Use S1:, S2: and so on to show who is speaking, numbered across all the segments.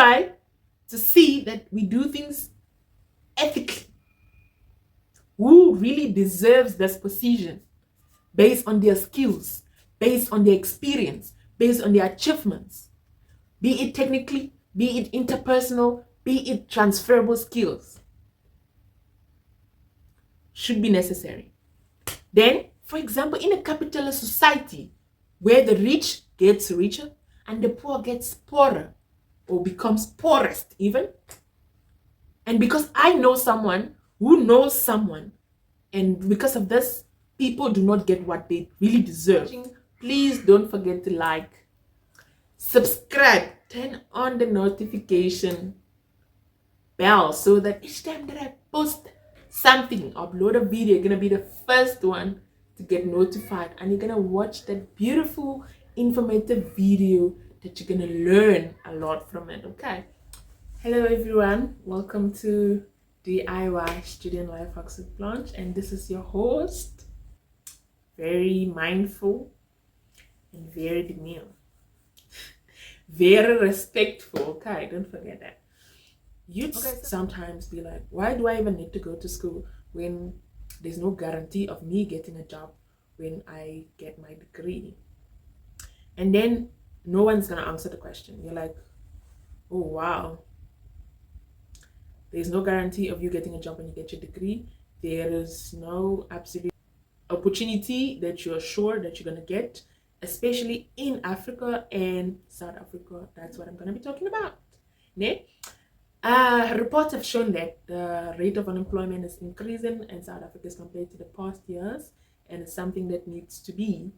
S1: try to see that we do things ethically. Who really deserves this position based on their skills, based on their experience, based on their achievements, be it technically, be it interpersonal, be it transferable skills, should be necessary. Then, for example, in a capitalist society where the rich gets richer and the poor gets poorer or becomes poorest even, and because I know someone who knows someone, and because of this, people do not get what they really deserve. Please don't forget to like, subscribe, turn on the notification bell so that each time that I post something, upload a video, you're gonna be the first one to get notified, and you're gonna watch that beautiful, informative video that you're gonna learn a lot from it. Okay. Hello everyone, welcome to DIY Student Life Hacks with Blanche, and this is your host, very mindful and very demure, very respectful. Okay, don't forget that. You'd sometimes be like, why do I even need to go to school when there's no guarantee of me getting a job when I get my degree? And then no one's gonna answer the question. You're like, oh wow, there's no guarantee of you getting a job when you get your degree. There is no absolute opportunity that you're sure that you're gonna get, especially in Africa and South Africa. That's what I'm gonna be talking about. Reports have shown that the rate of unemployment is increasing in South Africa as compared to the past years, and it's something that needs to be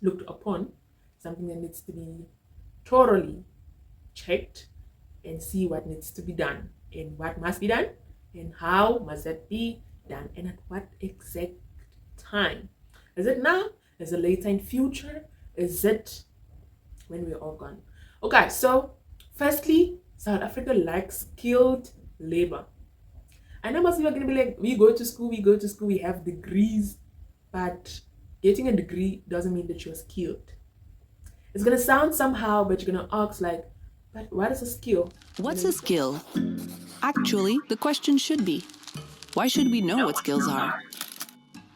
S1: looked upon, something that needs to be thoroughly checked and see what needs to be done and what must be done and how must that be done and at what exact time. Is it now? Is it later in future? Is it when we're all gone? Okay, so firstly, South Africa lacks skilled labor. I know most people are going to be like, we go to school, we have degrees, but getting a degree doesn't mean that you're skilled. It's going to sound somehow, but you're going to ask like, but what is a skill?
S2: What's a skill? Actually, the question should be, why should we know what skills are?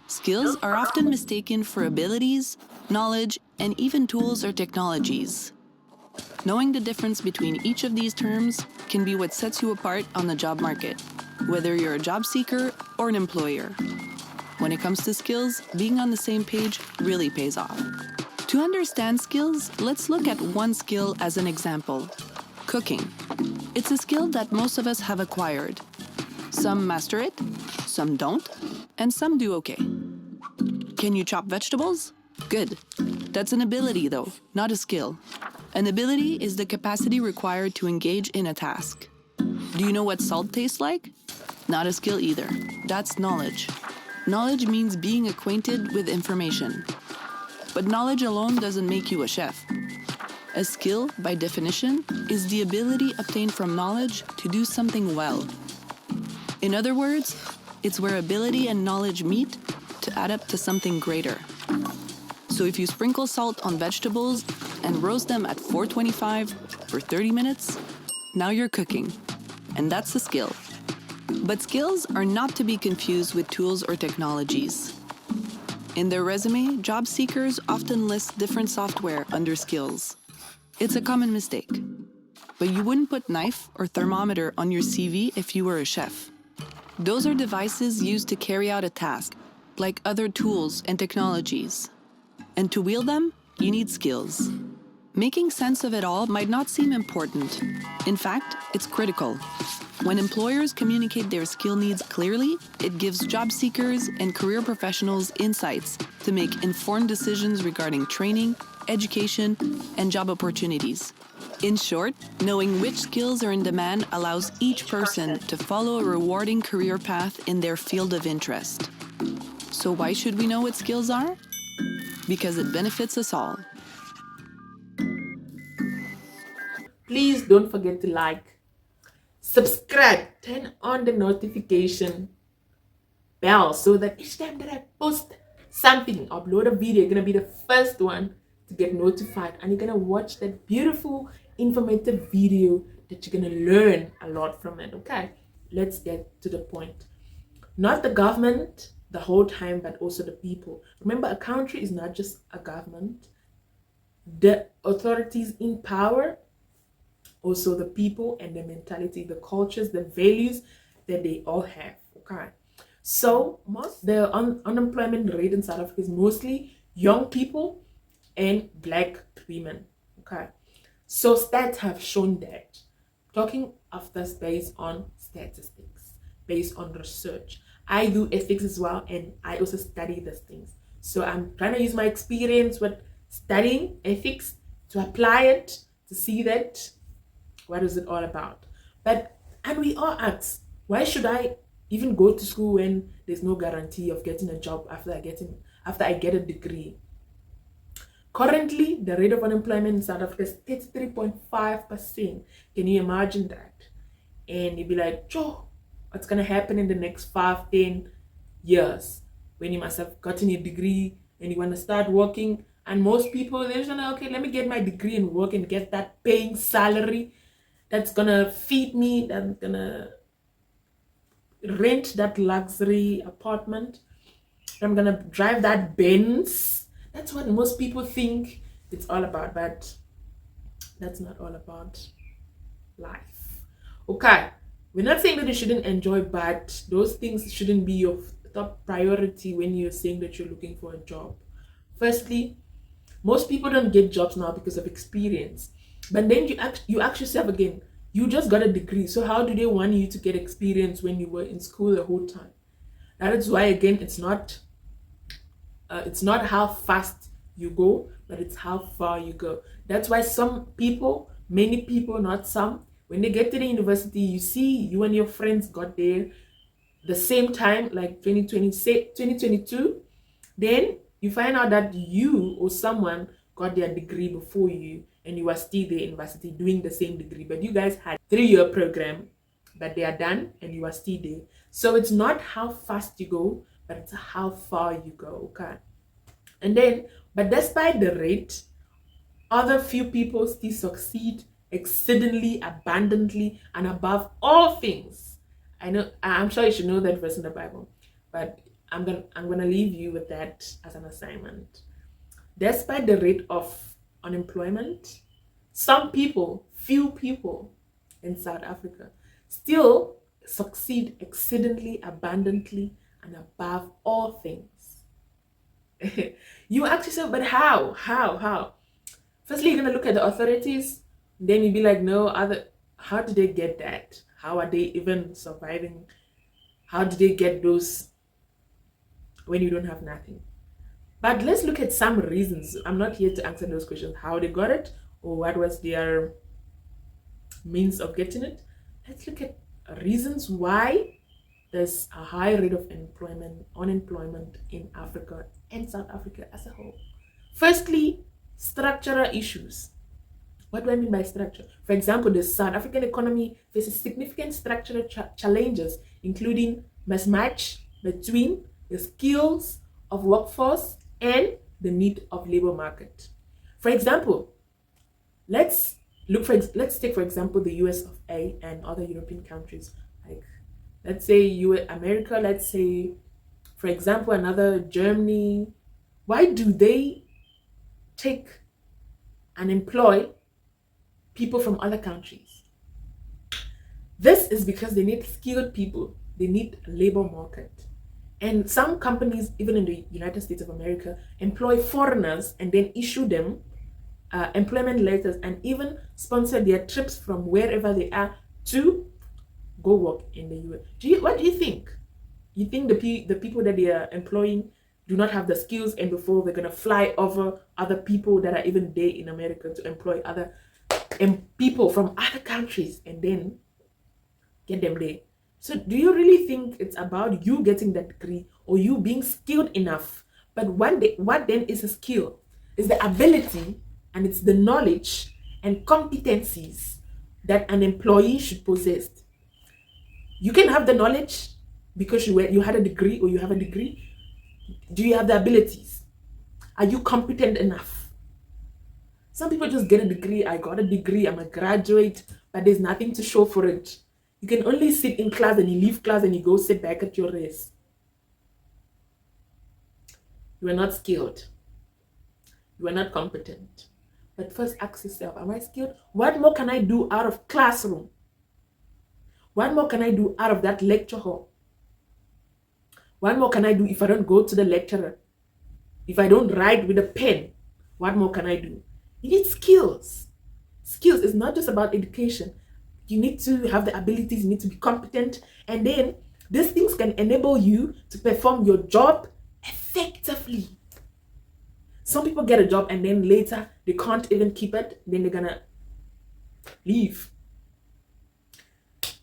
S2: Skills are often mistaken for abilities, knowledge, and even tools or technologies. Knowing the difference between each of these terms can be what sets you apart on the job market, whether you're a job seeker or an employer. When it comes to skills, being on the same page really pays off. To understand skills, let's look at one skill as an example: cooking. It's a skill that most of us have acquired. Some master it, some don't, and some do okay. Can you chop vegetables? Good. That's an ability though, not a skill. An ability is the capacity required to engage in a task. Do you know what salt tastes like? Not a skill either. That's knowledge. Knowledge means being acquainted with information. But knowledge alone doesn't make you a chef. A skill, by definition, is the ability obtained from knowledge to do something well. In other words, it's where ability and knowledge meet to add up to something greater. So if you sprinkle salt on vegetables and roast them at 425 for 30 minutes, now you're cooking. And that's a skill. But skills are not to be confused with tools or technologies. In their resume, job seekers often list different software under skills. It's a common mistake. But you wouldn't put knife or thermometer on your CV if you were a chef. Those are devices used to carry out a task, like other tools and technologies. And to wield them, you need skills. Making sense of it all might not seem important. In fact, it's critical. When employers communicate their skill needs clearly, it gives job seekers and career professionals insights to make informed decisions regarding training, education, and job opportunities. In short, knowing which skills are in demand allows each person to follow a rewarding career path in their field of interest. So why should we know what skills are? Because it benefits us all.
S1: Please don't forget to like, subscribe, turn on the notification bell so that each time that I post something, upload a video, you're gonna be the first one to get notified, and you're gonna watch that beautiful, informative video that you're going to learn a lot from it. Okay, let's get to the point. Not the government the whole time, but also the people. Remember, a country is not just a government. The authorities in power, also the people and the mentality, the cultures, the values that they all have. Okay, so the unemployment rate in South Africa is mostly young people and black women. Okay, so stats have shown that. Talking of this based on statistics, based on research. I do ethics as well, and I also study these things. So I'm trying to use my experience with studying ethics to apply it to see that what is it all about. And we all ask, why should I even go to school when there's no guarantee of getting a job after I get a degree? Currently, the rate of unemployment in South Africa is 33.5%. Can you imagine that? And you'd be like, Joe, what's going to happen in the next 5-10 years when you must have gotten your degree and you want to start working? And most people, they're just like, okay, let me get my degree and work and get that paying salary that's going to feed me, that's going to rent that luxury apartment. I'm going to drive that Benz. That's what most people think it's all about, but that's not all about life. Okay, we're not saying that you shouldn't enjoy, but those things shouldn't be your top priority when you're saying that you're looking for a job. Firstly, most people don't get jobs now because of experience. But then you ask yourself again, you just got a degree, so how do they want you to get experience when you were in school the whole time? That is why, again, it's not how fast you go, but it's how far you go. That's why many people, not some, when they get to the university, you see you and your friends got there the same time, like 2022, then you find out that you or someone got their degree before you and you are still there in university doing the same degree, but you guys had 3-year program, but they are done and you are still there. So it's not how fast you go, but it's how far you go. Okay, and then, but despite the rate, other few people still succeed exceedingly, abundantly, and above all things. I'm sure you should know that verse in the Bible, but I'm gonna leave you with that as an assignment. Despite the rate of unemployment, few people in South Africa still succeed exceedingly, abundantly, and above all things. You ask yourself, but how? Firstly, you're gonna look at the authorities, then you'd be like, how did they get that? How are they even surviving? How did they get those when you don't have nothing? But let's look at some reasons. I'm not here to answer those questions, how they got it or what was their means of getting it. Let's look at reasons why there's a high rate of unemployment in Africa and South Africa as a whole. Firstly, structural issues. What do I mean by structure? For example, the South African economy faces significant structural challenges, including mismatch between the skills of workforce and the need of labor market. For example, let's take for example the US of A and other European countries, like let's say America, let's say for example another Germany. Why do they take and employ people from other countries? This is because they need skilled people. They need a labor market. And some companies, even in the United States of America, employ foreigners and then issue them employment letters and even sponsor their trips from wherever they are to go work in the US. What do you think? You think the people that they are employing do not have the skills, and before they're going to fly over other people that are even there in America to employ other people from other countries and then get them there? So do you really think it's about you getting that degree or you being skilled enough? But what then is a skill? It's the ability and it's the knowledge and competencies that an employee should possess. You can have the knowledge because you had a degree or you have a degree. Do you have the abilities? Are you competent enough? Some people just get a degree. I got a degree, I'm a graduate, but but there's nothing to show for it. You can only sit in class and you leave class and you go sit back at your desk. You are not skilled. You are not competent. But first ask yourself, am I skilled? What more can I do out of classroom? What more can I do out of that lecture hall? What more can I do if I don't go to the lecturer? If I don't write with a pen, what more can I do? You need skills. Skills is not just about education. You need to have the abilities, you need to be competent, and then these things can enable you to perform your job effectively. Some people get a job and then later they can't even keep it, then they're gonna leave.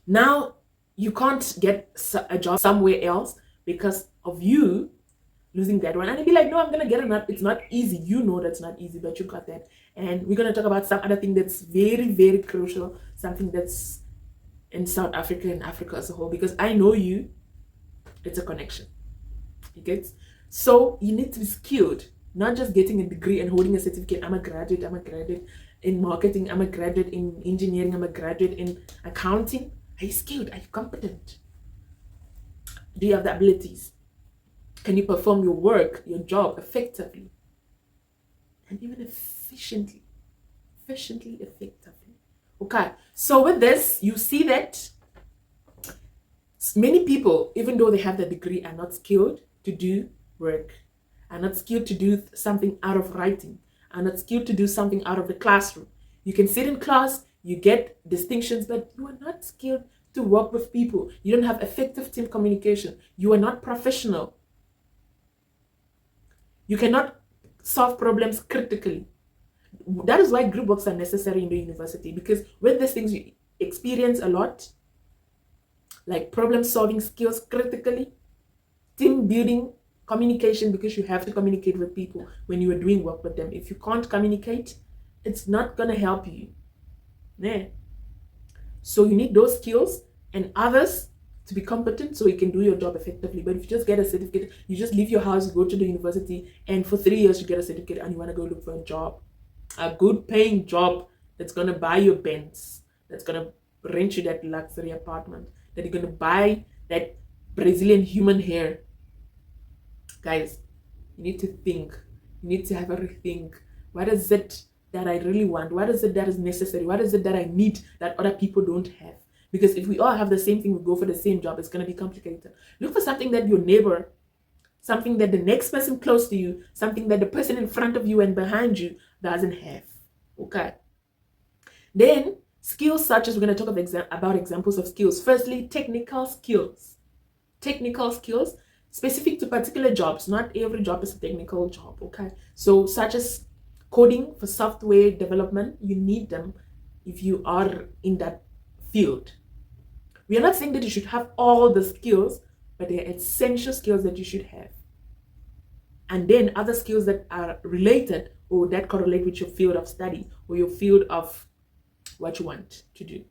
S1: Now you can't get a job somewhere else because of you losing that one. And you'll be like, no, I'm gonna get another. It's not easy. You know that's not easy, but you got that. And we're gonna talk about some other thing that's very, very crucial, something that's in South Africa and Africa as a whole, because I know you, it's a connection. You get? So you need to be skilled, not just getting a degree and holding a certificate. I'm a graduate in marketing, I'm a graduate in engineering, I'm a graduate in accounting. Are you skilled? Are you competent? Do you have the abilities? Can you perform your work, your job effectively? And even efficiently, effectively. Okay, so with this, you see that many people, even though they have the degree, are not skilled to do work, are not skilled to do something out of writing, are not skilled to do something out of the classroom. You can sit in class, you get distinctions, but you are not skilled to work with people. You don't have effective team communication. You are not professional. You cannot solve problems critically. That is why group works are necessary in the university, because with these things you experience a lot, like problem solving skills critically, team building, communication, because you have to communicate with people when you are doing work with them. If you can't communicate, it's not going to help you. Yeah. So you need those skills and others to be competent so you can do your job effectively. But if you just get a certificate, you just leave your house, go to the university, and for 3 years you get a certificate and you want to go look for a job, a good paying job that's going to buy your Benz, that's going to rent you that luxury apartment, that you're going to buy that Brazilian human hair. Guys, you need to think. You need to have a rethink. What is it that I really want? What is it that is necessary? What is it that I need that other people don't have? Because if we all have the same thing, we go for the same job, it's going to be complicated. Look for something that your neighbor, something that the next person close to you, something that the person in front of you and behind you doesn't have. Okay. Then skills such as, we're going to talk about examples of skills. Firstly, technical skills. Technical skills specific to particular jobs. Not every job is a technical job. Okay. So such as coding for software development, you need them if you are in that field. We are not saying that you should have all the skills, but they are essential skills that you should have. And then other skills that are related or that correlate with your field of study or your field of what you want to do.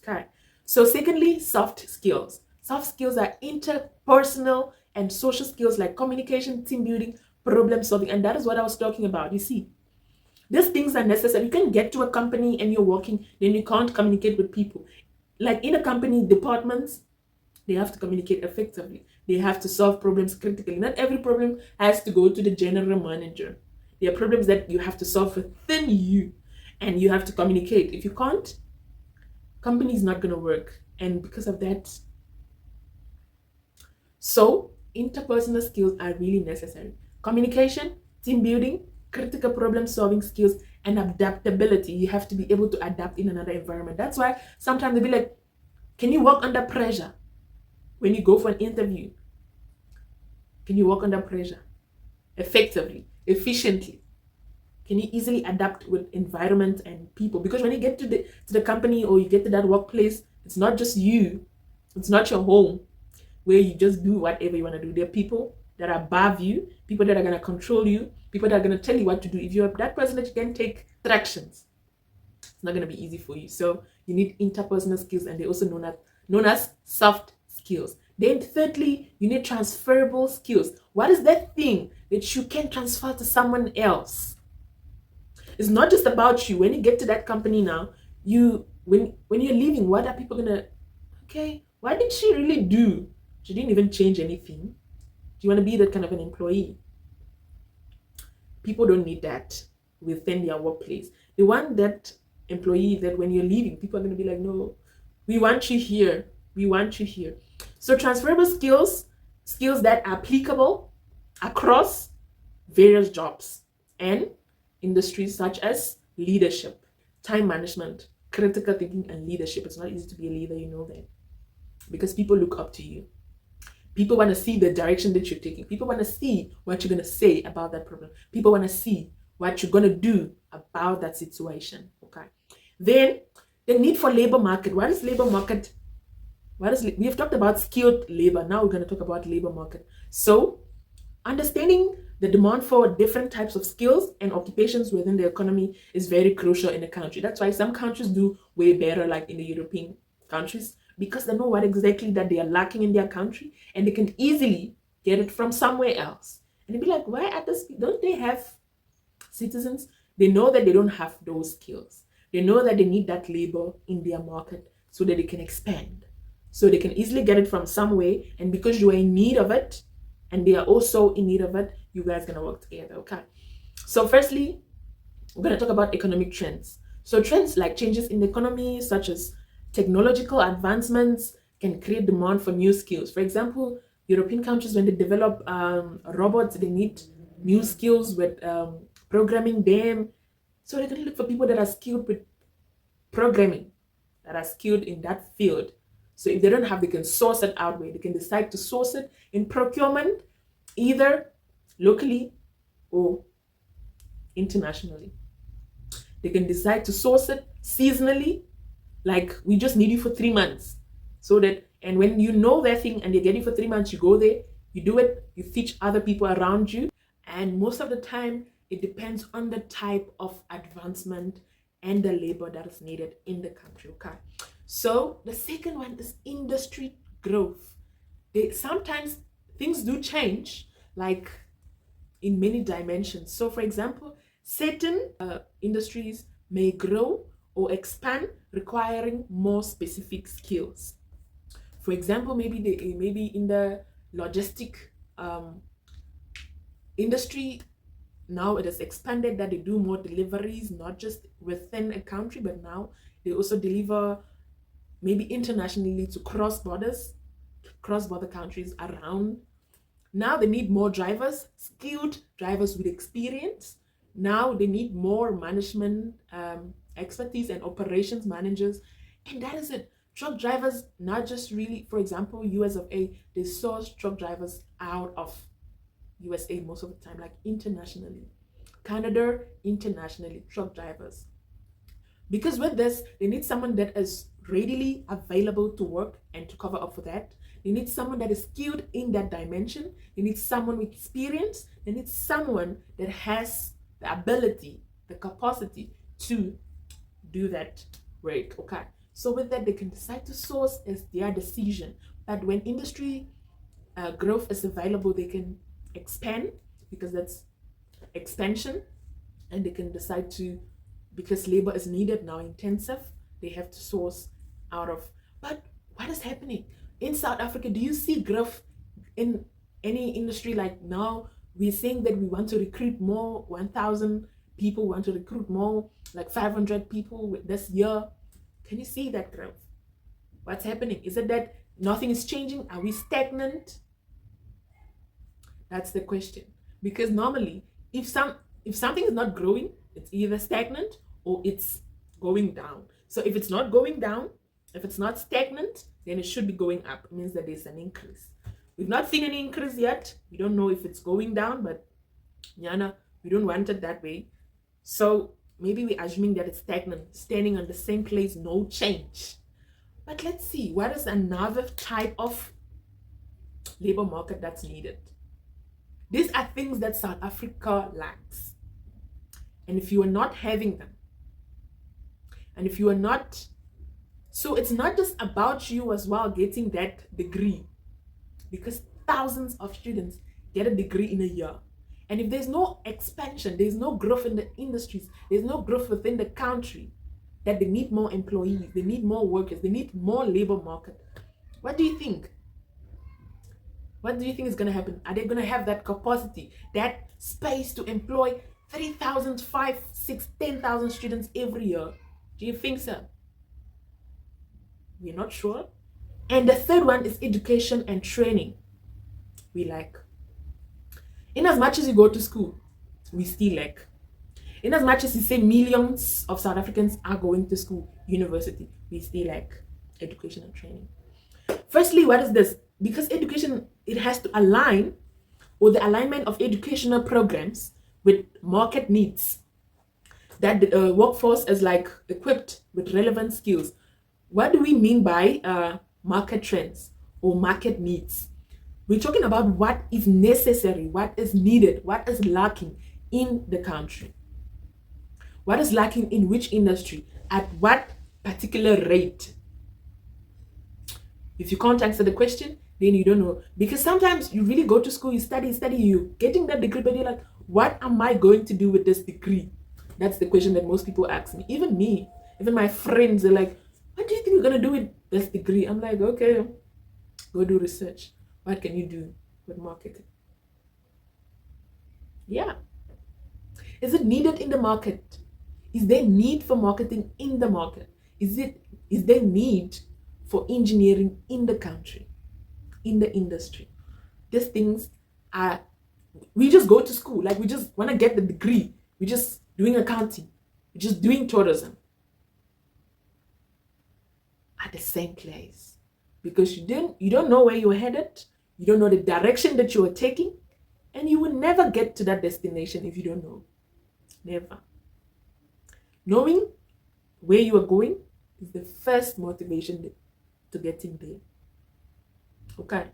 S1: Okay. So secondly, soft skills. Soft skills are interpersonal and social skills like communication, team building, problem solving. And that is what I was talking about. You see, these things are necessary. You can get to a company and you're working, then you can't communicate with people. Like in a company, departments, they have to communicate effectively. They have to solve problems critically. Not every problem has to go to the general manager. There are problems that you have to solve within you and you have to communicate. If you can't, company is not going to work. And because of that, so interpersonal skills are really necessary. Communication, team building, critical problem solving skills, and adaptability. You have to be able to adapt in another environment. That's why sometimes they'll be like, can you work under pressure? When you go for an interview, can you work under pressure effectively, efficiently? Can you easily adapt with environment and people? Because when you get to the company or you get to that workplace, it's not just you. It's not your home where you just do whatever you want to do. There are people that are above you, people that are going to control you, people that are going to tell you what to do. If you're that person that you can take instructions, it's not going to be easy for you. So you need interpersonal skills, and they're also known as soft skills. Then thirdly, you need transferable skills. What is that thing that you can transfer to someone else? It's not just about you. When you get to that company now, you when you're leaving, what are people gonna, okay, what did she really do? She didn't even change anything. Do you want to be that kind of an employee? People don't need that within their workplace. They want that employee that when you're leaving, people are going to be like, no, we want you here. We want you here. So transferable skills that are applicable across various jobs and industries such as leadership, time management, critical thinking, and leadership. It's not easy to be a leader, you know that. Because people look up to you. People want to see the direction that you're taking. People want to see what you're going to say about that problem. People want to see what you're going to do about that situation. Okay. Then the need for labor market. What is labor market? We have talked about skilled labor. Now we're going to talk about labor market. So understanding the demand for different types of skills and occupations within the economy is very crucial in a country. That's why some countries do way better, like in the European countries, because they know what exactly that they are lacking in their country and they can easily get it from somewhere else. And they'd be like, why are this? Don't they have citizens? They know that they don't have those skills. They know that they need that labor in their market so that they can expand. So they can easily get it from somewhere. And because you are in need of it and they are also in need of it, you guys are going to work together. Okay. So firstly, we're going to talk about economic trends. So trends like changes in the economy, such as technological advancements, can create demand for new skills. For example, European countries, when they develop robots, they need new skills with programming them. So they can look for people that are skilled with programming, that are skilled in that field. So if they don't have, they can source it out where they can decide to source it in procurement, either locally or internationally. They can decide to source it seasonally, like we just need you for 3 months. So that, and when you know that thing and they get you for 3 months, you go there, you do it, you teach other people around you. And most of the time, it depends on the type of advancement and the labor that is needed in the country. Okay. So the second one is industry growth. Sometimes things do change, like in many dimensions. So for example, certain industries may grow or expand, requiring more specific skills. For example, maybe in the logistic industry, now it has expanded that they do more deliveries, not just within a country, but now they also deliver maybe internationally to cross-border countries around. Now they need more drivers, skilled drivers with experience. Now they need more management expertise and operations managers. And that is it. Truck drivers, not just really, for example, US of A, they source truck drivers out of USA most of the time, like internationally. Canada, internationally, truck drivers. Because with this, they need someone that is readily available to work and to cover up for that. They need someone that is skilled in that dimension. They need someone with experience. They need someone that has the ability, the capacity to do that work. Okay. So with that, they can decide to source as their decision. But when industry growth is available, they can expand, because that's expansion. And they can decide to, because labor is needed now, intensive, they have to source out of. But what is happening in South Africa? Do you see growth in any industry? Like now we're saying that we want to recruit more, 1,000 people, want to recruit more, like 500 people this year. Can you see that growth? What's happening? Is it that nothing is changing? Are we stagnant? That's the question. Because normally, if something is not growing, it's either stagnant or it's going down. So if it's not going down, if it's not stagnant, then it should be going up. It means that there's an increase. We've not seen any increase yet. We don't know if it's going down, but Nyana, we don't want it that way. So maybe we're assuming that it's stagnant, standing on the same place, no change. But let's see, what is another type of labor market that's needed? These are things that South Africa lacks. And if you are not having them, and if you are not, so it's not just about you as well getting that degree, because thousands of students get a degree in a year. And if there's no expansion, there's no growth in the industries, there's no growth within the country, that they need more employees, they need more workers, they need more labor market. What do you think? What do you think is going to happen? Are they going to have that capacity, that space to employ 3,000, 5, 6, 10,000 students every year? Do you think so? We're not sure. And the third one is education and training. We lack. In as much as you go to school, we still lack. In as much as you say millions of South Africans are going to school, university, we still lack education and training. Firstly, what is this? Because education, it has to align, or the alignment of educational programs with market needs, that the workforce is like equipped with relevant skills. What do we mean by market trends or market needs? We're talking about what is necessary, what is needed, what is lacking in the country. What is lacking in which industry, at what particular rate? If you can't answer the question, then you don't know. Because sometimes you really go to school, you study, you getting that degree, but you're like, what am I going to do with this degree? That's the question that most people ask me. Even my friends, they're like, what do you think you're going to do with this degree? I'm like, okay, go do research. What can you do with marketing? Yeah. Is it needed in the market? Is there need for marketing in the market? Is there need for engineering in the country, in the industry? These things are, we just go to school, like we just want to get the degree. We're just doing accounting. We're just doing tourism. At the same place. Because you don't know where you're headed. You don't know the direction that you are taking. And you will never get to that destination if you don't know. Never. Knowing where you are going is the first motivation to getting there. Okay.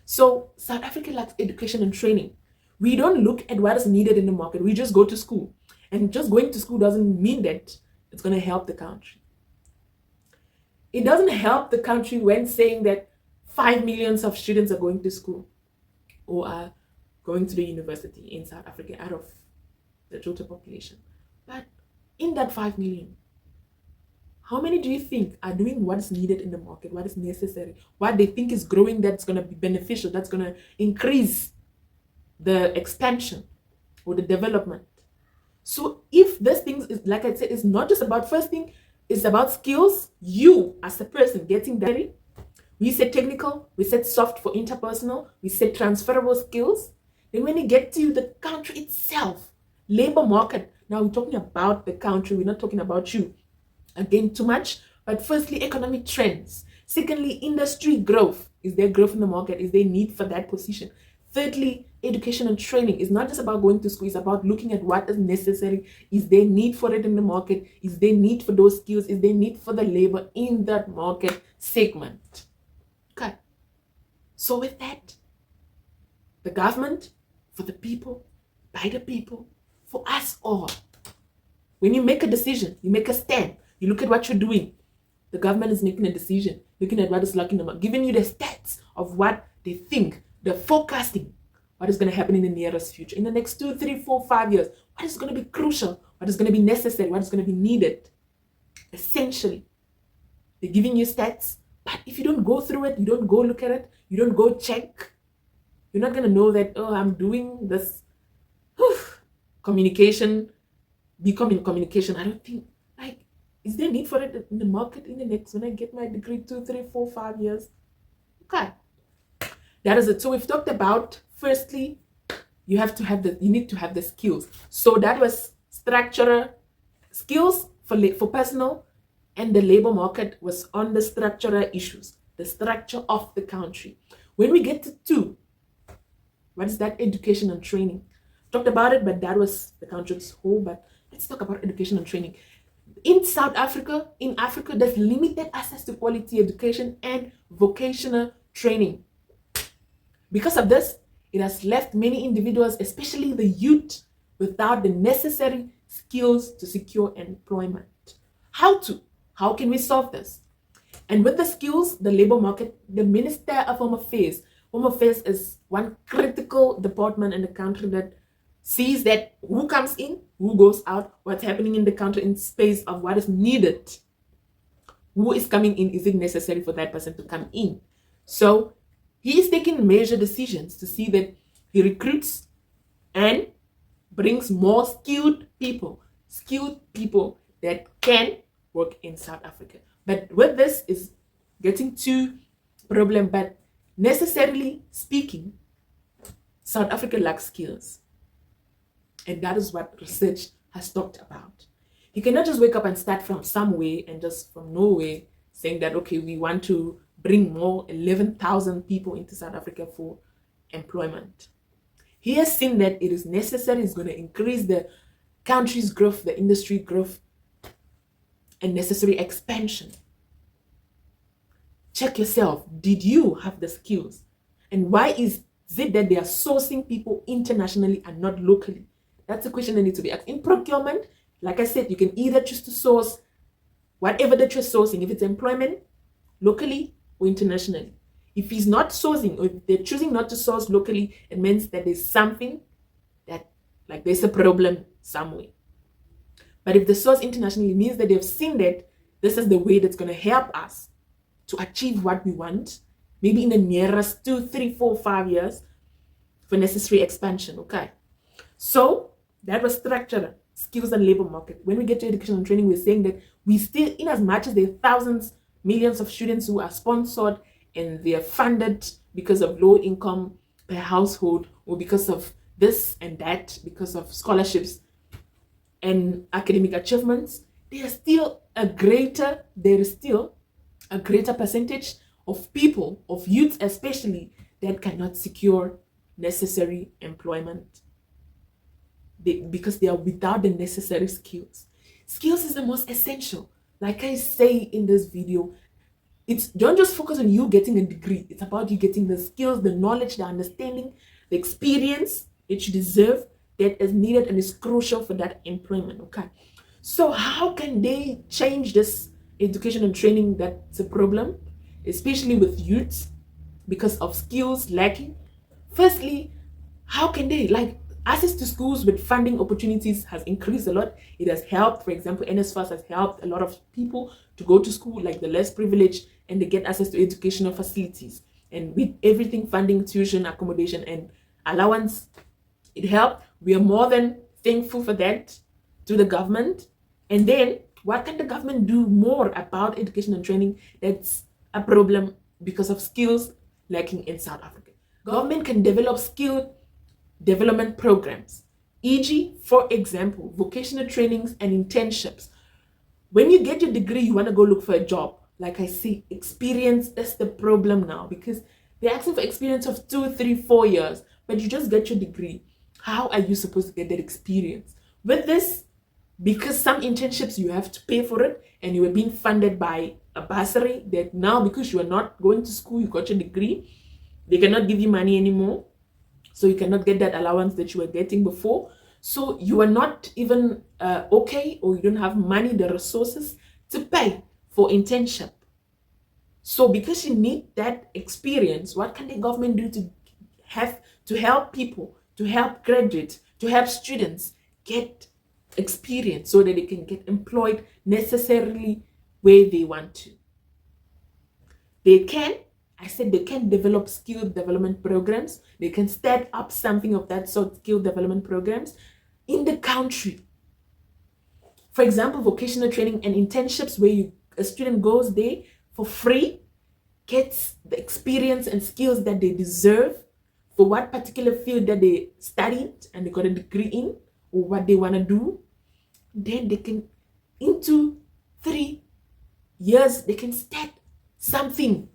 S1: So South Africa lacks education and training. We don't look at what is needed in the market. We just go to school. And just going to school doesn't mean that it's going to help the country. It doesn't help the country when saying that 5 million of students are going to school or are going to the university in South Africa out of the total population. But in that 5 million, how many do you think are doing what is needed in the market, what is necessary, what they think is growing that's going to be beneficial, that's going to increase the expansion or the development? So if this thing is, like I said, it's not just about first thing, it's about skills. You as a person getting that. We said technical, we said soft for interpersonal, we said transferable skills. Then when you get to the country itself, labor market, now we're talking about the country, we're not talking about you. Again, too much. But firstly, economic trends. Secondly, industry growth. Is there growth in the market? Is there need for that position? Thirdly, education and training. It's not just about going to school. It's about looking at what is necessary. Is there need for it in the market? Is there need for those skills? Is there need for the labor in that market segment? Okay. So with that, the government, for the people, by the people, for us all. When you make a decision, you make a stand, you look at what you're doing. The government is making a decision, looking at what is lacking in the market, giving you the stats of what they think, the forecasting, what is going to happen in the nearest future, in the next 2, 3, 4, 5 years, what is going to be crucial, what is going to be necessary, what is going to be needed. Essentially, they're giving you stats, but if you don't go through it, you don't go look at it, you don't go check, you're not going to know that, oh, I'm doing this. Communication, becoming communication. I don't think, like, is there need for it in the market in the next, when I get my degree, 2, 3, 4, 5 years? Okay. That is it. So we've talked about, firstly, you need to have the skills. So that was structural skills for personal, and the labor market was on the structural issues, the structure of the country. When we get to 2, what is that? Education and training. Talked about it, but that was the country as whole. But let's talk about education and training. In South Africa, there's limited access to quality education and vocational training. Because of this, it has left many individuals, especially the youth, without the necessary skills to secure employment. How can we solve this? And with the skills, the labor market, the Minister of Home Affairs is one critical department in the country that sees that who comes in, who goes out, what's happening in the country in space of what is needed. Who is coming in? Is it necessary for that person to come in? So he is taking measured decisions to see that he recruits and brings more skilled people that can work in South Africa. But with this is getting to problem, but necessarily speaking, South Africa lacks skills. And that is what research has talked about. You cannot just wake up and start from somewhere and just from nowhere saying that, okay, we want to bring more 11,000 people into South Africa for employment. He has seen that it is necessary, it's going to increase the country's growth, the industry growth, and necessary expansion. Check yourself. Did you have the skills? And why is it that they are sourcing people internationally and not locally? That's a question that needs to be asked. In procurement, like I said, you can either choose to source whatever that you're sourcing, if it's employment, locally or internationally. If he's not sourcing, or if they're choosing not to source locally, it means that there's something that, like there's a problem somewhere. But if they source internationally, it means that they've seen that this is the way that's going to help us to achieve what we want, maybe in the nearest 2, 3, 4, 5 years for necessary expansion. Okay. So that was structure, skills and labor market. When we get to education and training, we're saying that we still, in as much as there are thousands, millions of students who are sponsored and they are funded because of low income per household, or because of this and that, because of scholarships and academic achievements, there is still a greater percentage of people, of youth especially, that cannot secure necessary employment because they are without the necessary skills. Skills is the most essential. Like I say in this video, don't just focus on you getting a degree. It's about you getting the skills, the knowledge, the understanding, the experience that you deserve, that is needed and is crucial for that employment. Okay. So how can they change this education and training that's a problem, especially with youths, because of skills lacking? Firstly, how can they, like, access to schools with funding opportunities has increased a lot. It has helped. For example, NSFAS has helped a lot of people to go to school, like the less privileged, and they get access to educational facilities. And with everything, funding, tuition, accommodation, and allowance, it helped. We are more than thankful for that to the government. And then what can the government do more about education and training that's a problem because of skills lacking in South Africa? Government can develop skill development programs, e.g., for example, vocational trainings and internships. When you get your degree, you want to go look for a job. Like I say, experience is the problem now, because they're asking for experience of 2, 3, 4 years, but you just get your degree. How are you supposed to get that experience? With this, because some internships you have to pay for it, and you were being funded by a bursary, that now because you are not going to school, you got your degree, they cannot give you money anymore. So you cannot get that allowance that you were getting before. So you are not even okay, or you don't have money, the resources to pay for internship. So because you need that experience, what can the government do to help people, to help graduates, to help students get experience so that they can get employed necessarily where they want to? They can develop skill development programs. They can start up something of that sort, skill development programs in the country. For example, vocational training and internships, where a student goes there for free, gets the experience and skills that they deserve for what particular field that they studied and they got a degree in, or what they want to do. Then they can, into 3 years, they can start something.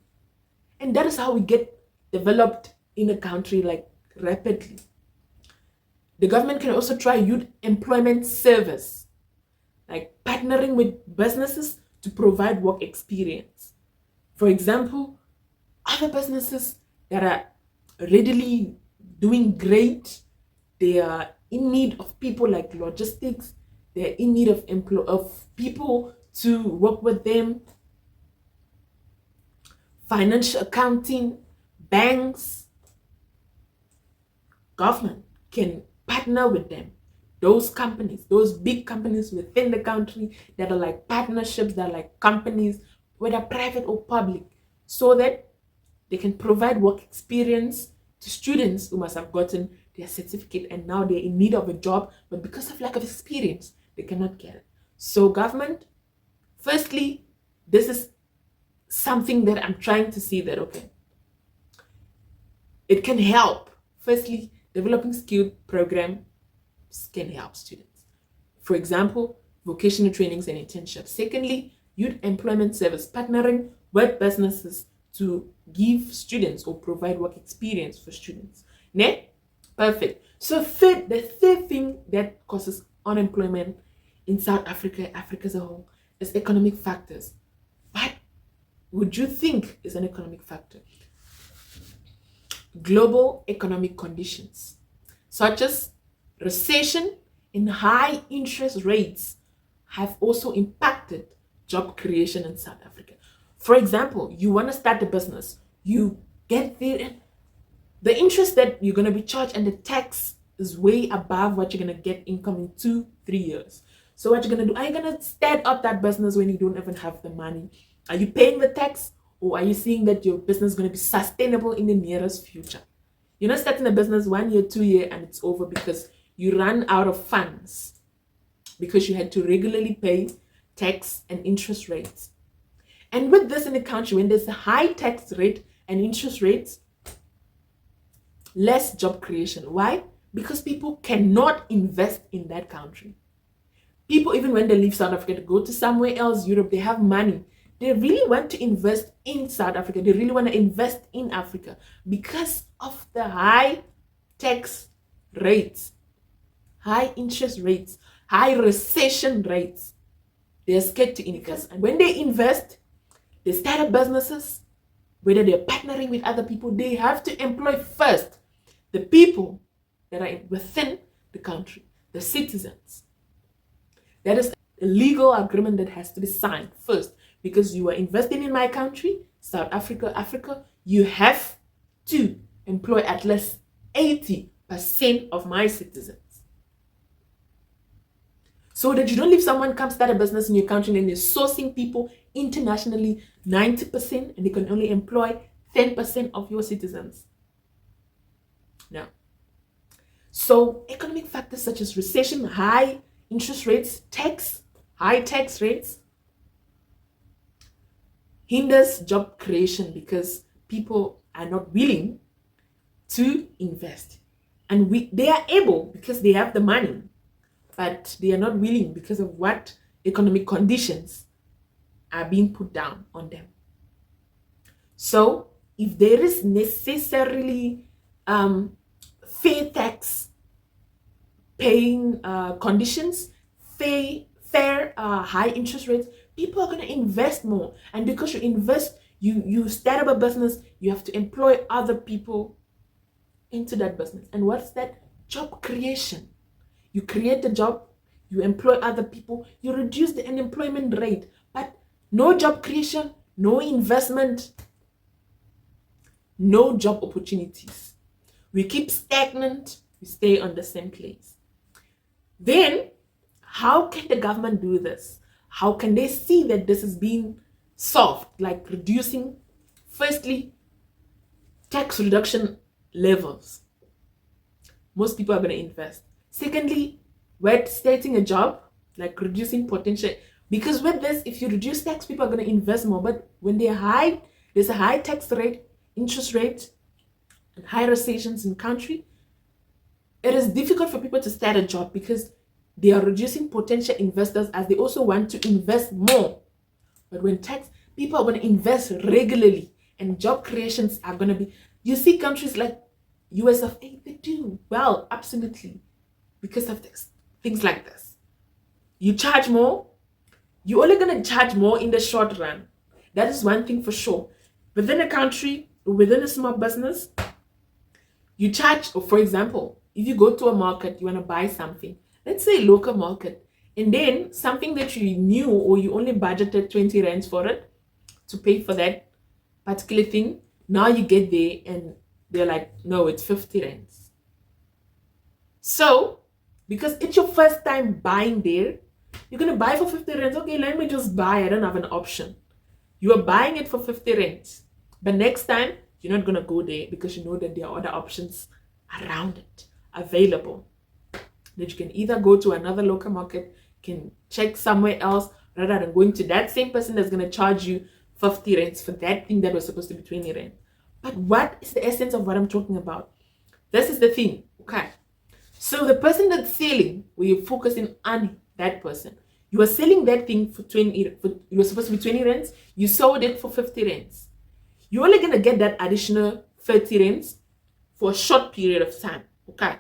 S1: And that is how we get developed in a country, like, rapidly. The government can also try youth employment service, like partnering with businesses to provide work experience. For example, other businesses that are readily doing great, they are in need of people, like logistics, they're in need of people to work with them. Financial accounting, banks, government can partner with them. those companies, those big companies within the country that are like partnerships, that are like companies, whether private or public, so that they can provide work experience to students who must have gotten their certificate and now they're in need of a job, but because of lack of experience, they cannot get it. So government, firstly, this is something that I'm trying to see that, okay, it can help. Firstly, developing skilled programs can help students. For example, vocational trainings and internships. Secondly, youth employment service, partnering with businesses to give students or provide work experience for students. Ne? Perfect. So the third thing that causes unemployment in South Africa, Africa as a whole, is economic factors. What would you think is an economic factor? Global economic conditions, such as recession and high interest rates, have also impacted job creation in South Africa. For example, you want to start a business, you get there, the interest that you're going to be charged and the tax is way above what you're going to get income in 2-3 years. So what you're going to do, are you going to start up that business when you don't even have the money? Are you paying the tax, or are you seeing that your business is going to be sustainable in the nearest future? You're not starting a business 1 year, 2 year, and it's over because you run out of funds, because you had to regularly pay tax and interest rates. And with this in the country, when there's a high tax rate and interest rates, less job creation. Why? Because people cannot invest in that country. People, even when they leave South Africa to go to somewhere else, Europe, they have money. They really want to invest in South Africa. They really want to invest in Africa because of the high tax rates, high interest rates, high recession rates. They're scared to invest. And when they invest, they start up businesses, whether they're partnering with other people, they have to employ first the people that are within the country, the citizens. That is a legal agreement that has to be signed first, because you are investing in my country, South Africa, you have to employ at least 80% of my citizens. So that you don't leave someone come start a business in your country and they're sourcing people internationally 90% and they can only employ 10% of your citizens. Now, so economic factors such as recession, high interest rates, high tax rates, hinders job creation because people are not willing to invest. And they are able because they have the money, but they are not willing because of what economic conditions are being put down on them. So if there is necessarily fair tax paying conditions, fair high interest rates, people are going to invest more. And because you invest, you start up a business, you have to employ other people into that business. And what's that? Job creation. You create the job, you employ other people, you reduce the unemployment rate. But no job creation, no investment, no job opportunities. We keep stagnant, we stay on the same place. Then, how can the government do this? How can they see that this is being solved? Like reducing, firstly, tax reduction levels. Most people are going to invest. Secondly, with starting a job, like reducing potential. Because with this, if you reduce tax, people are going to invest more. But when they're high, there's a high tax rate, interest rate, and high recessions in the country, it is difficult for people to start a job because they are reducing potential investors as they also want to invest more. But when tax, people are going to invest regularly and job creations are going to be, you see countries like US of A, they do well, absolutely, because of this, things like this. You charge more, you're only going to charge more in the short run. That is one thing for sure. Within a country, within a small business, you charge, or for example, if you go to a market, you want to buy something, let's say local market, and then something that you knew or you only budgeted 20 rands for it to pay for that particular thing, now you get there and they're like, no, it's 50 rands. So because it's your first time buying there. You're going to buy for 50 rands. Okay, let me just buy. I don't have an option. You are buying it for 50 rands. But next time, you're not going to go there because you know that there are other options around it available. That you can either go to another local market, can check somewhere else, rather than going to that same person that's going to charge you 50 rands for that thing that was supposed to be 20 rand. But what is the essence of what I'm talking about? This is the thing, okay? So the person that's selling, we're focusing on that person. You are selling that thing for 20, you were supposed to be 20 rands, you sold it for 50 rands. You're only going to get that additional 30 rands for a short period of time, okay?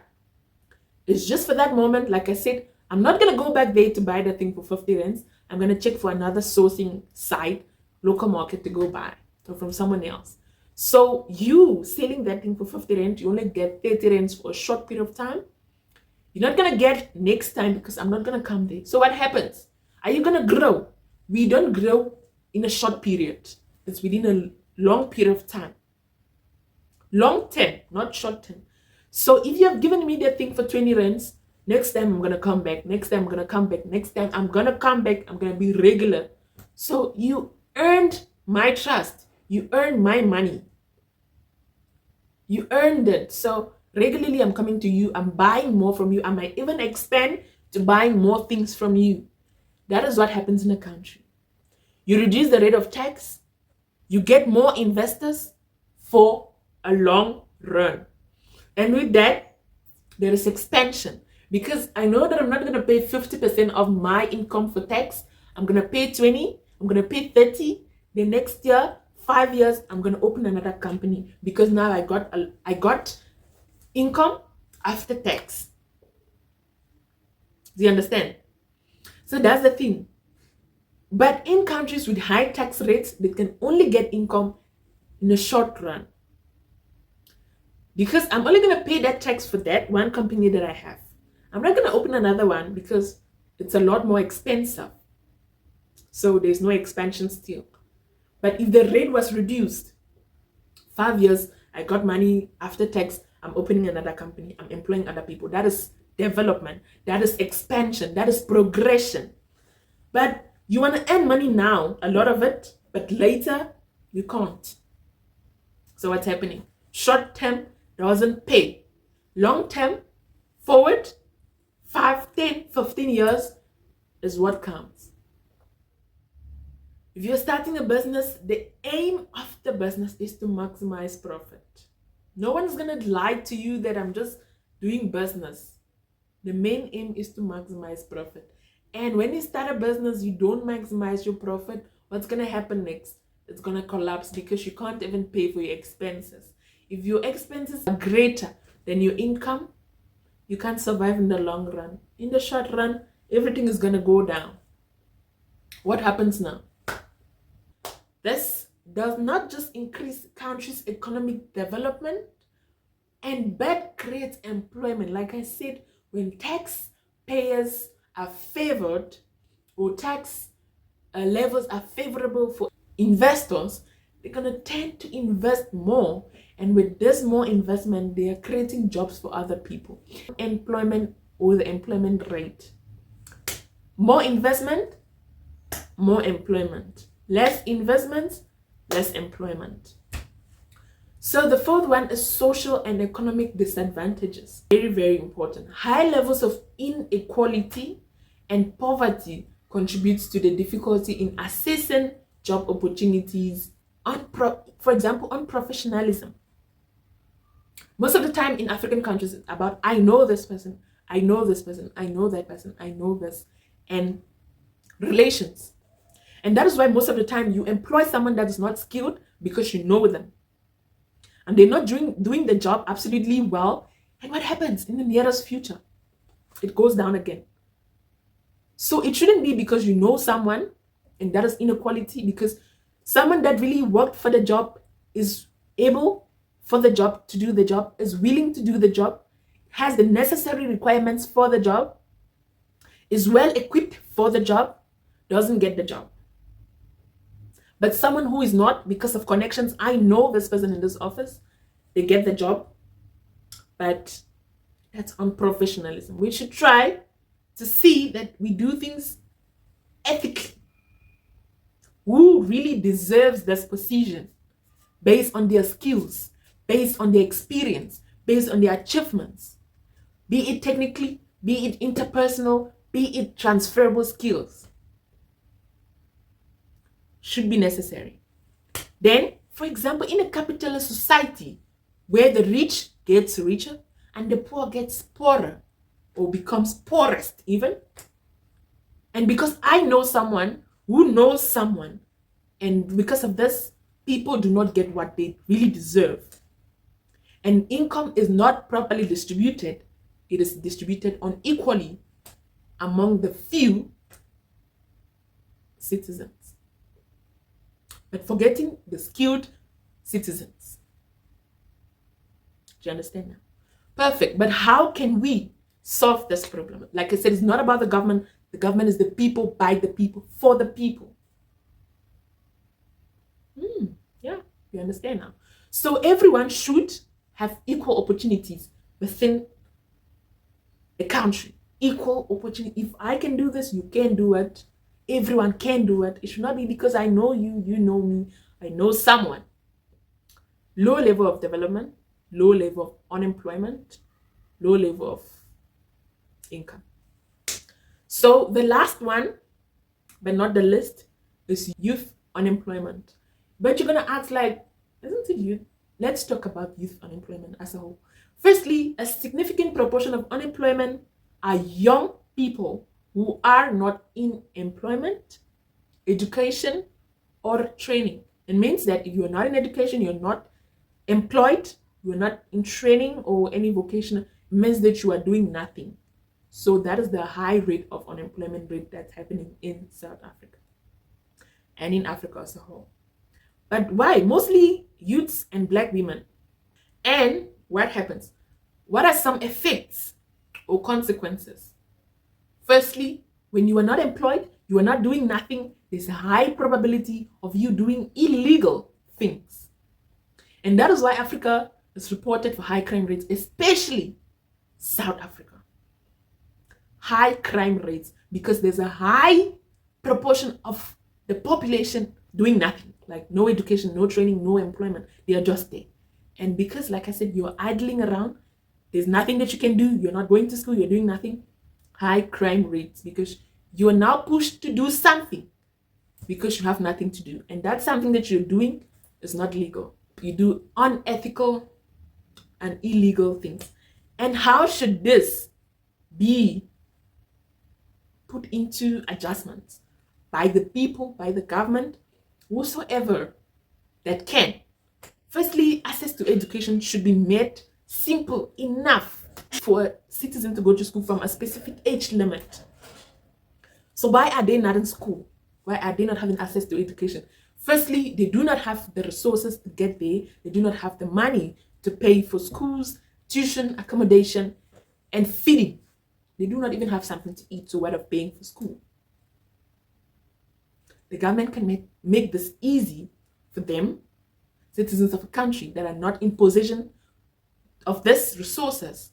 S1: It's just for that moment. Like I said, I'm not going to go back there to buy the thing for 50 rands. I'm going to check for another sourcing site, local market to go buy, or from someone else. So you selling that thing for 50 rand, you only get 30 rands for a short period of time. You're not going to get next time because I'm not going to come there. So what happens? Are you going to grow? We don't grow in a short period. It's within a long period of time. Long term, not short term. So if you have given me that thing for 20 rands, next time I'm going to come back. Next time I'm going to come back. Next time I'm going to come back. I'm going to be regular. So you earned my trust. You earned my money. You earned it. So regularly I'm coming to you. I'm buying more from you. I might even expand to buying more things from you. That is what happens in a country. You reduce the rate of tax. You get more investors for a long run. And with that, there is expansion. Because I know that I'm not going to pay 50% of my income for tax. I'm going to pay 20. I'm going to pay 30. The next year, 5 years, I'm going to open another company. Because now I got income after tax. Do you understand? So that's the thing. But in countries with high tax rates, they can only get income in a short run. Because I'm only going to pay that tax for that one company that I have. I'm not going to open another one because it's a lot more expensive. So there's no expansion still. But if the rate was reduced, 5 years, I got money after tax, I'm opening another company, I'm employing other people. That is development. That is expansion. That is progression. But you want to earn money now, a lot of it, but later you can't. So what's happening? Short term doesn't pay. Long term, forward, 5, 10, 15 years is what counts. If you're starting a business, the aim of the business is to maximize profit. No one's going to lie to you that I'm just doing business. The main aim is to maximize profit. And when you start a business, you don't maximize your profit, what's going to happen next? It's going to collapse because you can't even pay for your expenses. If your expenses are greater than your income, you can't survive in the long run. In the short run, everything is going to go down. What happens now? This does not just increase countries' economic development, and but creates employment. Like I said, when taxpayers are favored or tax levels are favorable for investors, they're going to tend to invest more. And with this more investment, they are creating jobs for other people. Employment or the employment rate. More investment, more employment. Less investment, less employment. So the fourth one is social and economic disadvantages. Very, very important. High levels of inequality and poverty contributes to the difficulty in assessing job opportunities, for example, on professionalism. Most of the time in African countries, it's about, I know this person, I know this person, I know that person, I know this, and relations. And that is why most of the time you employ someone that is not skilled because you know them. And they're not doing the job absolutely well. And what happens in the nearest future? It goes down again. So it shouldn't be because you know someone and that is inequality, because someone that really worked for the job is able for the job to do the job, is willing to do the job, has the necessary requirements for the job, is well equipped for the job, doesn't get the job. But someone who is not, because of connections, I know this person in this office, they get the job, but That's unprofessionalism. We should try to see that we do things ethically. Who really deserves this position based on their skills, based on their experience, based on their achievements, be it technically, be it interpersonal, be it transferable skills, should be necessary. Then, for example, in a capitalist society where the rich gets richer and the poor gets poorer or becomes poorest even, and because I know someone who knows someone, and because of this, people do not get what they really deserve, and income is not properly distributed, it is distributed unequally among the few citizens, but forgetting the skilled citizens. Do you understand now? Perfect. But how can we solve this problem? Like I said, it's not about the government. The government is the people, by the people, for the people. Yeah, you understand now. So everyone should have equal opportunities within a country. Equal opportunity. If I can do this, you can do it. Everyone can do it. It should not be because I know you, you know me, I know someone. Low level of development, low level of unemployment, low level of income. So the last one, but not the least, is youth unemployment. But you're going to ask like, isn't it youth? Let's talk about youth unemployment as a whole. Firstly, a significant proportion of unemployment are young people who are not in employment, education, or training. It means that if you're not in education, you're not employed, you're not in training or any vocational, it means that you are doing nothing. So that is the high rate of unemployment rate that's happening in South Africa and in Africa as a whole. But why? Mostly youths and black women. And what happens? What are some effects or consequences? Firstly, when you are not employed, you are not doing nothing, there's a high probability of you doing illegal things. And that is why Africa is reported for high crime rates, especially South Africa. High crime rates, because there's a high proportion of the population doing nothing, like no education, no training, no employment. They are just there. And because, like I said, you're idling around, there's nothing that you can do, you're not going to school, you're doing nothing, high crime rates, because you are now pushed to do something because you have nothing to do. And that's something that you're doing is not legal. You do unethical and illegal things. And how should this be put into adjustments by the people, by the government, whosoever that can? Firstly, access to education should be made simple enough for a citizen to go to school from a specific age limit. So why are they not in school? Why are they not having access to education? Firstly, they do not have the resources to get there. They do not have the money to pay for schools, tuition, accommodation, and feeding. They do not even have something to eat, so what of paying for school? The government can make this easy for them, citizens of a country that are not in possession of these resources,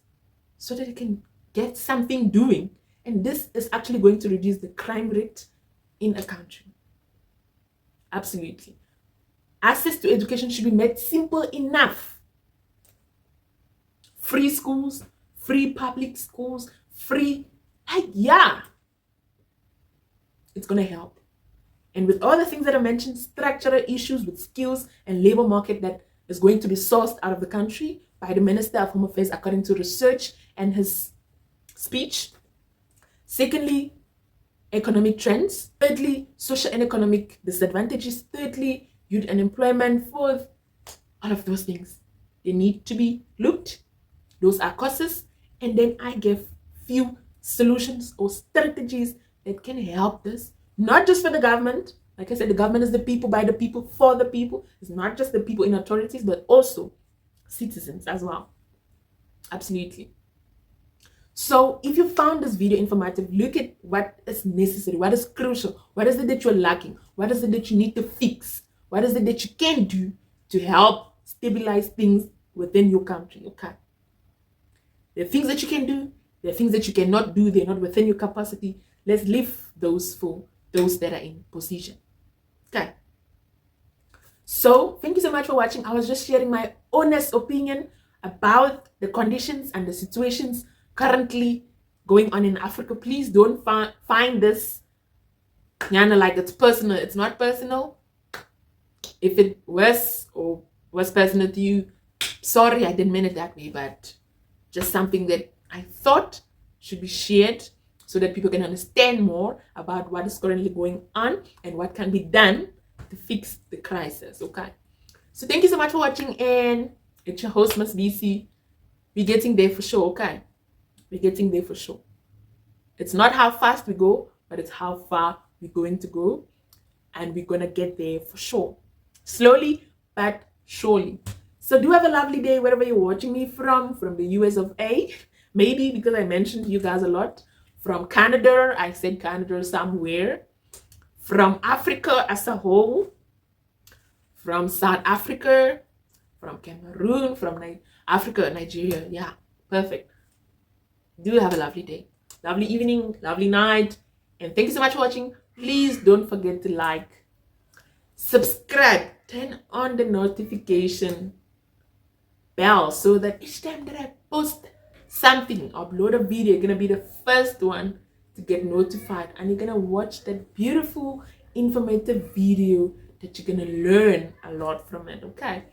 S1: so that they can get something doing. And this is actually going to reduce the crime rate in a country. Absolutely. Access to education should be made simple enough. Free schools, free public schools, free, yeah. It's going to help. And with all the things that I mentioned, structural issues with skills and labor market that is going to be sourced out of the country by the Minister of Home Affairs according to research and his speech. Secondly, economic trends. Thirdly, social and economic disadvantages. Thirdly, youth unemployment. Fourth, all of those things, they need to be looked. Those are causes. And then I give few solutions or strategies that can help this. Not just for the government. Like I said, the government is the people, by the people, for the people. It's not just the people in authorities, but also citizens as well. Absolutely. So if you found this video informative, look at what is necessary, what is crucial, what is it that you're lacking, what is it that you need to fix, what is it that you can do to help stabilize things within your country. Okay. There are things that you can do. There are things that you cannot do. They're not within your capacity. Let's leave those for those that are in position. Okay. So thank you so much for watching. I was just sharing my honest opinion about the conditions and the situations currently going on in Africa. Please don't find this like it's personal. It's not personal. If it was or was personal to you, sorry, I didn't mean it that way, but just something that I thought should be shared so that people can understand more about what is currently going on and what can be done to fix the crisis. Okay, so thank you so much for watching, and it's your host, Miss BC. We're getting there for sure. Okay, we're getting there for sure. It's not how fast we go, but it's how far we're going to go, and we're gonna get there for sure, slowly but surely. So do have a lovely day wherever you're watching me from the US of A, maybe because I mentioned you guys a lot. From Canada, I said Canada somewhere. From Africa as a whole. From South Africa. From Cameroon. From Africa, Nigeria. Yeah, perfect. Do have a lovely day. Lovely evening. Lovely night. And thank you so much for watching. Please don't forget to like, subscribe, turn on the notification bell so that each time that I post something, upload a video, you're gonna be the first one to get notified, and you're gonna watch that beautiful informative video that you're gonna learn a lot from it. Okay,